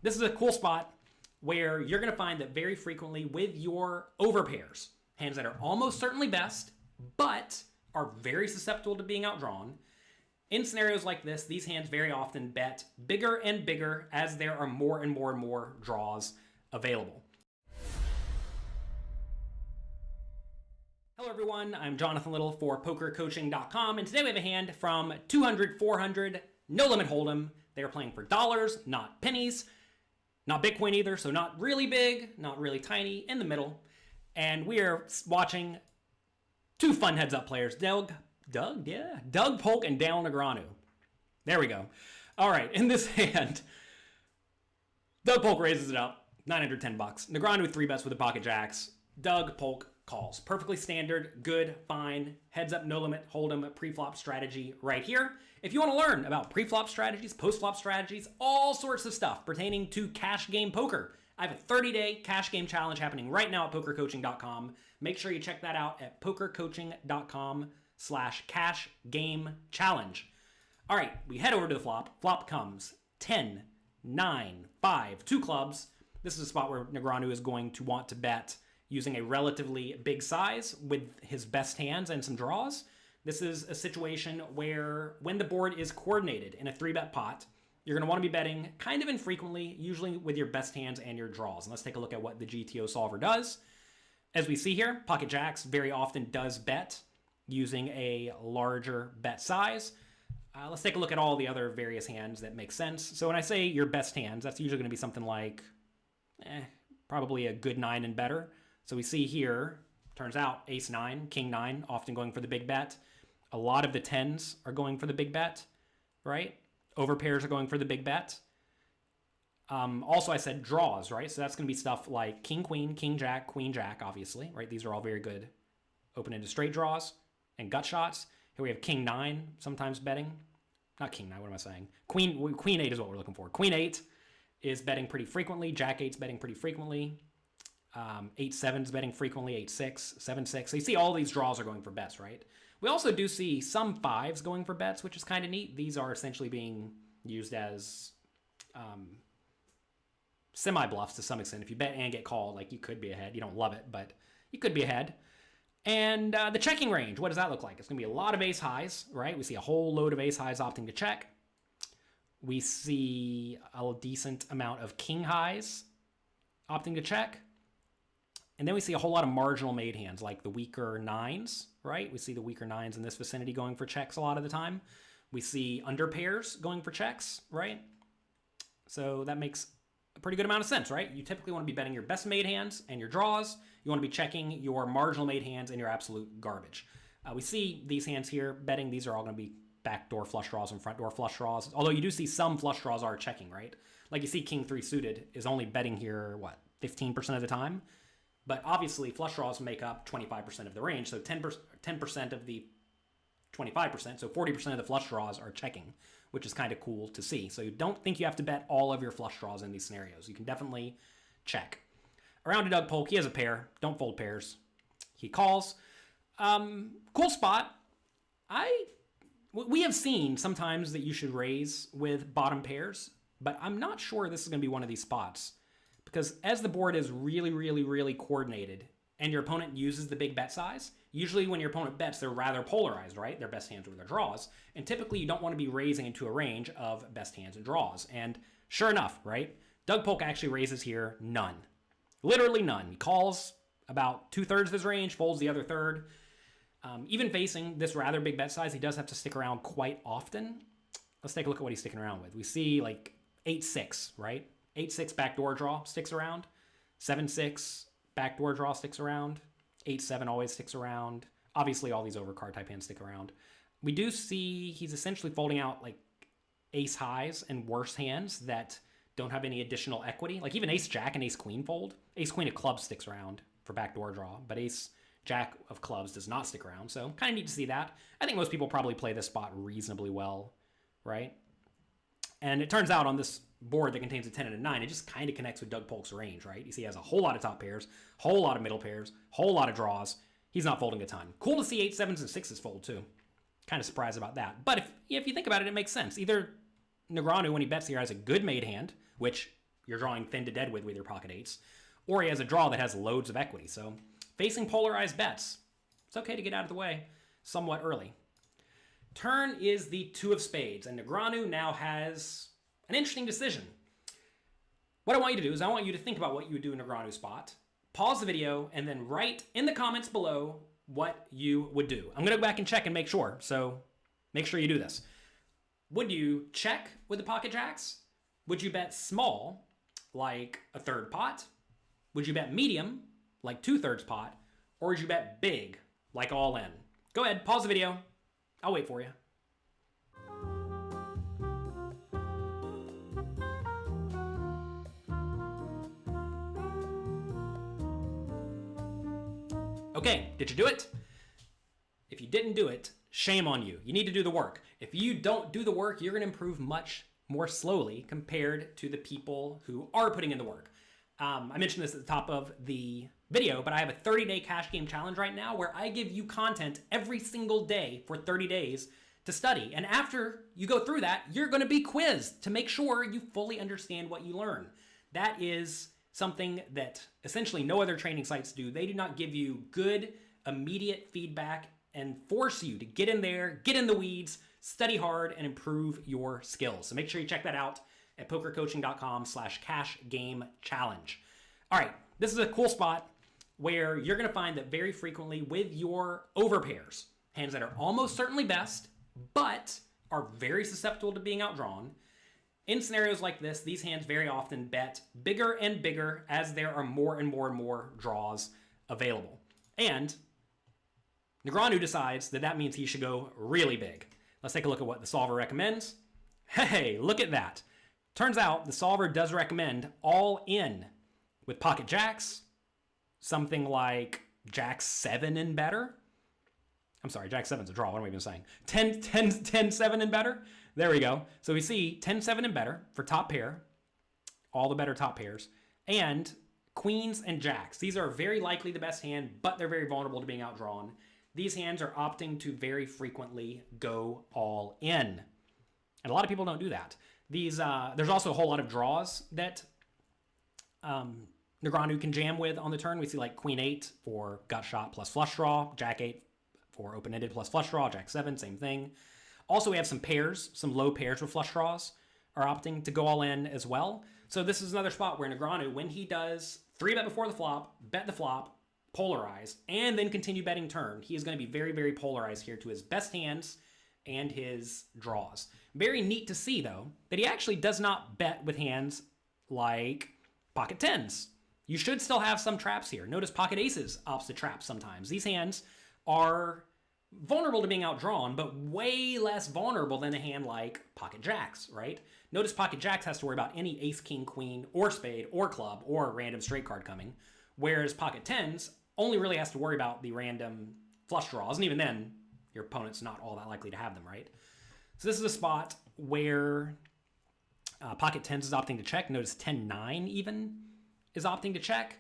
This is a cool spot where you're going to find that very frequently with your overpairs, hands that are almost certainly best, but are very susceptible to being outdrawn. In scenarios like this, these hands very often bet bigger and bigger as there are more and more and more draws available. Hello everyone, I'm Jonathan Little for PokerCoaching.com, and today we have a hand from 200, 400, no limit hold'em. They are playing for dollars, not pennies, not Bitcoin either, so not really big, not really tiny, in the middle. And we are watching two fun heads-up players, Doug Polk and Negreanu. There we go. All right, in this hand, Doug Polk raises it up, 910 bucks. Negreanu 3-bets with the pocket jacks. Doug Polk calls. Perfectly standard, good, fine, heads up, no limit, hold'em, pre-flop strategy right here. If you want to learn about pre-flop strategies, post-flop strategies, all sorts of stuff pertaining to cash game poker, I have a 30-day cash game challenge happening right now at PokerCoaching.com. Make sure you check that out at PokerCoaching.com/cash game challenge. All right, we head over to the flop. Flop comes 10, 9, 5, 2 clubs. This is a spot where Negreanu is going to want to bet using a relatively big size with his best hands and some draws. This is a situation where when the board is coordinated in a 3-bet pot, you're going to want to be betting kind of infrequently, usually with your best hands and your draws. And let's take a look at what the GTO solver does. As we see here, pocket jacks very often does bet using a larger bet size. Let's take a look at all the other various hands that make sense. So when I say your best hands, that's usually going to be something like probably a good 9 and better. So we see here, turns out ace 9, king 9, often going for the big bet. A lot of the 10s are going for the big bet, right? Overpairs are going for the big bet. Also, I said draws, right? So that's going to be stuff like king, queen jack, obviously, right? These are all very good open-ended straight draws and gut shots. Here we have king 9, sometimes betting. Not king 9, what am I saying? Queen 8 is what we're looking for. Queen 8 is betting pretty frequently. Jack 8's betting pretty frequently. 8-7's betting frequently, 8-6, 7-6. So you see all these draws are going for bets, right? We also do see some 5s going for bets, which is kind of neat. These are essentially being used as semi-bluffs to some extent. If you bet and get called, like you could be ahead. You don't love it, but you could be ahead. And the checking range, what does that look like? It's going to be a lot of ace highs, right? We see a whole load of ace highs opting to check. We see a decent amount of king highs opting to check. And then we see a whole lot of marginal made hands, like the weaker 9s, right? We see the weaker 9s in this vicinity going for checks a lot of the time. We see under pairs going for checks, right? So that makes a pretty good amount of sense, right? You typically want to be betting your best made hands and your draws. You want to be checking your marginal made hands and your absolute garbage. We see these hands here betting. These are all going to be backdoor flush draws and front door flush draws. Although you do see some flush draws are checking, right? Like you see king 3 suited is only betting here, 15% of the time? But obviously, flush draws make up 25% of the range, so 10% of the 25%, so 40% of the flush draws are checking, which is kind of cool to see. So you don't think you have to bet all of your flush draws in these scenarios. You can definitely check. Around to Doug Polk, he has a pair. Don't fold pairs. He calls. Cool spot. We have seen sometimes that you should raise with bottom pairs, but I'm not sure this is going to be one of these spots. Because as the board is really, really, really coordinated and your opponent uses the big bet size, usually when your opponent bets, they're rather polarized, right? Their best hands or their draws. And typically you don't want to be raising into a range of best hands and draws. And sure enough, right? Doug Polk actually raises here none. Literally none. He calls about 2/3 of his range, folds the other third. Even facing this rather big bet size, he does have to stick around quite often. Let's take a look at what he's sticking around with. We see like 8-6, right? 8-6 backdoor draw sticks around. 7-6 backdoor draw sticks around. 8-7 always sticks around. Obviously, all these overcard type hands stick around. We do see he's essentially folding out like ace highs and worse hands that don't have any additional equity. Like even ace jack and ace queen fold. Ace queen of clubs sticks around for backdoor draw, but ace jack of clubs does not stick around. So kind of neat to see that. I think most people probably play this spot reasonably well, right? And it turns out on this board that contains a 10 and a 9, it just kind of connects with Doug Polk's range, right? You see he has a whole lot of top pairs, whole lot of middle pairs, whole lot of draws. He's not folding a ton. Cool to see 8, 7s, and 6s fold too. Kind of surprised about that. But if you think about it, it makes sense. Either Negreanu, when he bets here, has a good made hand, which you're drawing thin to dead with your pocket eights, or he has a draw that has loads of equity. So facing polarized bets, it's okay to get out of the way somewhat early. Turn is the 2 of spades, and Negreanu now has an interesting decision. What I want you to do is I want you to think about what you would do in Negreanu's spot, pause the video, and then write in the comments below what you would do. I'm going to go back and check and make sure, so make sure you do this. Would you check with the pocket jacks? Would you bet small, like a third pot? Would you bet medium, like 2/3 pot? Or would you bet big, like all in? Go ahead, pause the video. I'll wait for you. Okay, did you do it? If you didn't do it, shame on you. You need to do the work. If you don't do the work, you're going to improve much more slowly compared to the people who are putting in the work. I mentioned this at the top of the video, but I have a 30-day cash game challenge right now where I give you content every single day for 30 days to study. And after you go through that, you're going to be quizzed to make sure you fully understand what you learn. That is something that essentially no other training sites do. They do not give you good, immediate feedback and force you to get in there, get in the weeds, study hard, and improve your skills. So make sure you check that out at pokercoaching.com/cashgamechallenge. All right, this is a cool spot where you're going to find that very frequently with your overpairs, hands that are almost certainly best, but are very susceptible to being outdrawn. In scenarios like this, these hands very often bet bigger and bigger as there are more and more and more draws available. And Negreanu decides that that means he should go really big. Let's take a look at what the solver recommends. Hey, look at that. Turns out the solver does recommend all in with pocket jacks, something like jack 7 and better. I'm sorry, jack 7's a draw. What am I even saying? 10-7 and better. There we go. So we see 10-7 and better for top pair, all the better top pairs, and queens and jacks. These are very likely the best hand, but they're very vulnerable to being outdrawn. These hands are opting to very frequently go all in. And a lot of people don't do that. There's also a whole lot of draws that Negreanu can jam with on the turn. We see like queen 8 for gut shot plus flush draw, jack 8 for open-ended plus flush draw, jack 7, same thing. Also, we have some pairs, some low pairs with flush draws are opting to go all in as well. So this is another spot where Negreanu, when he does 3-bet before the flop, bet the flop, polarize, and then continue betting turn, he is going to be very, very polarized here to his best hands and his draws. Very neat to see, though, that he actually does not bet with hands like pocket 10s. You should still have some traps here. Notice pocket aces opts to traps sometimes. These hands are vulnerable to being outdrawn, but way less vulnerable than a hand like pocket jacks, right? Notice pocket jacks has to worry about any ace, king, queen, or spade, or club, or random straight card coming, whereas pocket 10s only really has to worry about the random flush draws, and even then, your opponent's not all that likely to have them, right? So this is a spot where pocket 10s is opting to check. Notice 10-9 even is opting to check.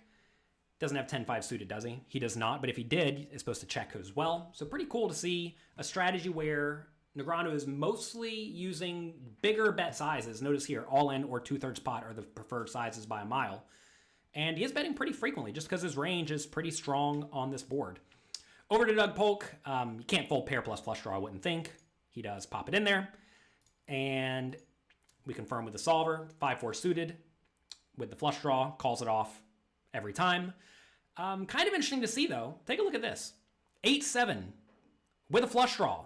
Doesn't have 10-5 suited, does he? He does not, but if he did, it's supposed to check as well. So pretty cool to see a strategy where Negreanu is mostly using bigger bet sizes. Notice here, all in or 2/3 pot are the preferred sizes by a mile. And he is betting pretty frequently just because his range is pretty strong on this board. Over to Doug Polk. You can't fold pair plus flush draw, I wouldn't think. He does pop it in there. And we confirm with the solver, 5-4 suited with the flush draw, calls it off every time. Kind of interesting to see, though. Take a look at this. 8-7 with a flush draw.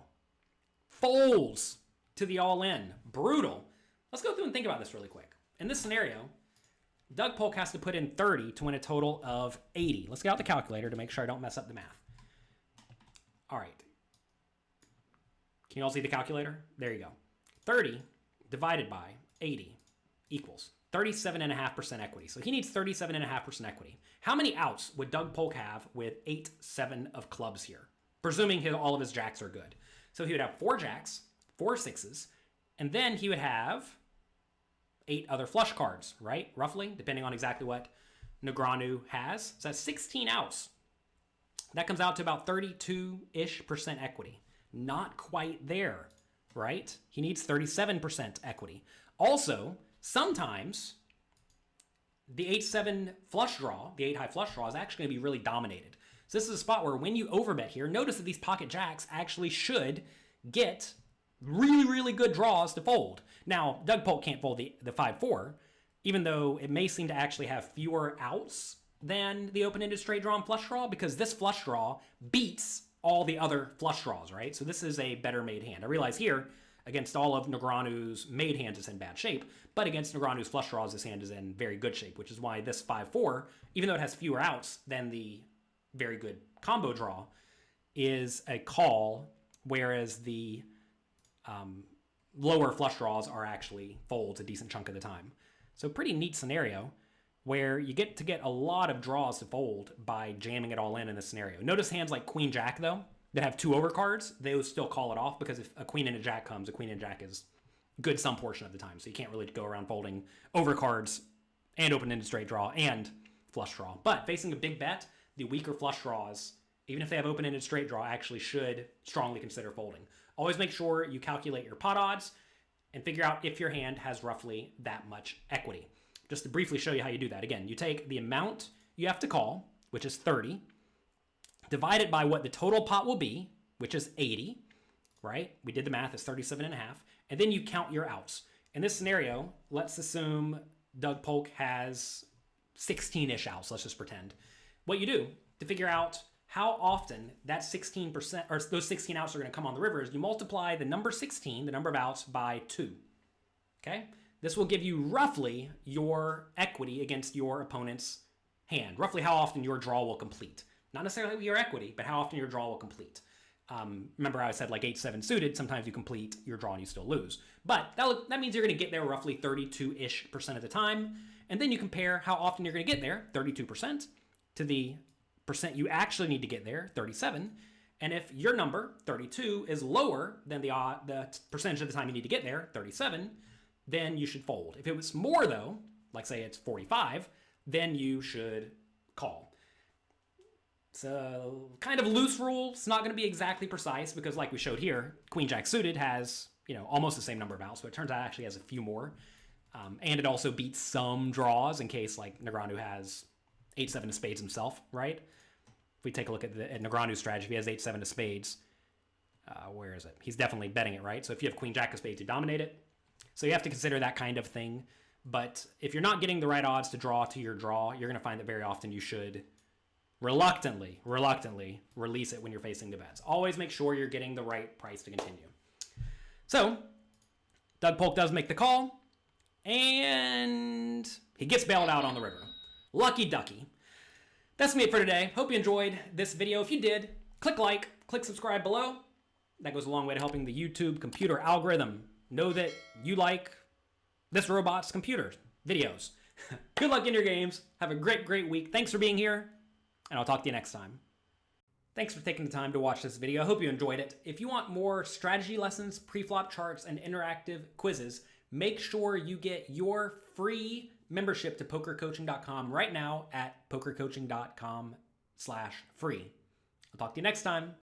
Folds to the all-in. Brutal. Let's go through and think about this really quick. In this scenario, Doug Polk has to put in 30 to win a total of 80. Let's get out the calculator to make sure I don't mess up the math. All right. Can you all see the calculator? There you go. 30 divided by 80 equals 37.5% equity. So he needs 37.5% equity. How many outs would Doug Polk have with 8-7 of clubs here? Presuming all of his jacks are good. So he would have 4 jacks, 4 6s, and then he would have 8 other flush cards, right? Roughly, depending on exactly what Negreanu has. So that's 16 outs. That comes out to about 32-ish% equity. Not quite there, right? He needs 37% equity. Also, sometimes the 8-7 flush draw, the 8-high flush draw, is actually going to be really dominated. So this is a spot where when you overbet here, notice that these pocket jacks actually should get really, really good draws to fold. Now, Doug Polk can't fold the 5-4, even though it may seem to actually have fewer outs than the open-ended straight draw and flush draw, because this flush draw beats all the other flush draws, right? So this is a better made hand. I realize here, against all of Negreanu's made hands, it's in bad shape, but against Negreanu's flush draws, this hand is in very good shape, which is why this 5-4, even though it has fewer outs than the very good combo draw, is a call, whereas the lower flush draws are actually folds a decent chunk of the time. So pretty neat scenario where you get to get a lot of draws to fold by jamming it all in this scenario. Notice hands like Queen Jack, though, that have 2 overcards, they will still call it off, because if a Queen and a Jack comes, a Queen and Jack is good some portion of the time. So you can't really go around folding overcards and open-ended straight draw and flush draw. But facing a big bet, the weaker flush draws, even if they have open-ended straight draw, actually should strongly consider folding. Always make sure you calculate your pot odds and figure out if your hand has roughly that much equity. Just to briefly show you how you do that. Again, you take the amount you have to call, which is 30, divide it by what the total pot will be, which is 80, right? We did the math, it's 37.5. And then you count your outs. In this scenario, let's assume Doug Polk has 16-ish outs, let's just pretend. What you do to figure out how often that 16% or those 16 outs are going to come on the river is you multiply the number 16, the number of outs, by 2. Okay? This will give you roughly your equity against your opponent's hand. Roughly how often your draw will complete. Not necessarily your equity, but how often your draw will complete. Remember I said like 8-7 suited, sometimes you complete your draw and you still lose. But that means you're going to get there roughly 32-ish% of the time. And then you compare how often you're going to get there, 32%, to the percent you actually need to get there, 37. And if your number, 32, is lower than the percentage of the time you need to get there, 37, then you should fold. If it was more, though, like say it's 45, then you should call. So kind of loose rule. It's not going to be exactly precise because like we showed here, Queen Jack suited has, almost the same number of outs, but it turns out it actually has a few more. And it also beats some draws in case like Negreanu has 8-7 of spades himself, right? If we take a look at Negreanu's strategy, if he has 8-7 of spades, where is it? He's definitely betting it, right? So if you have Queen Jack of spades, you dominate it. So you have to consider that kind of thing. But if you're not getting the right odds to draw to your draw, you're going to find that very often you should reluctantly release it when you're facing the bets. Always make sure you're getting the right price to continue. So Doug Polk does make the call, and he gets bailed out on the river. Lucky ducky. That's me for today. Hope you enjoyed this video. If you did, click like, click subscribe below. That goes a long way to helping the YouTube computer algorithm know that you like this robot's computer videos. Good luck in your games. Have a great, great week. Thanks for being here, and I'll talk to you next time. Thanks for taking the time to watch this video. I hope you enjoyed it. If you want more strategy lessons, pre-flop charts, and interactive quizzes, make sure you get your free membership to pokercoaching.com right now at pokercoaching.com/free. I'll talk to you next time.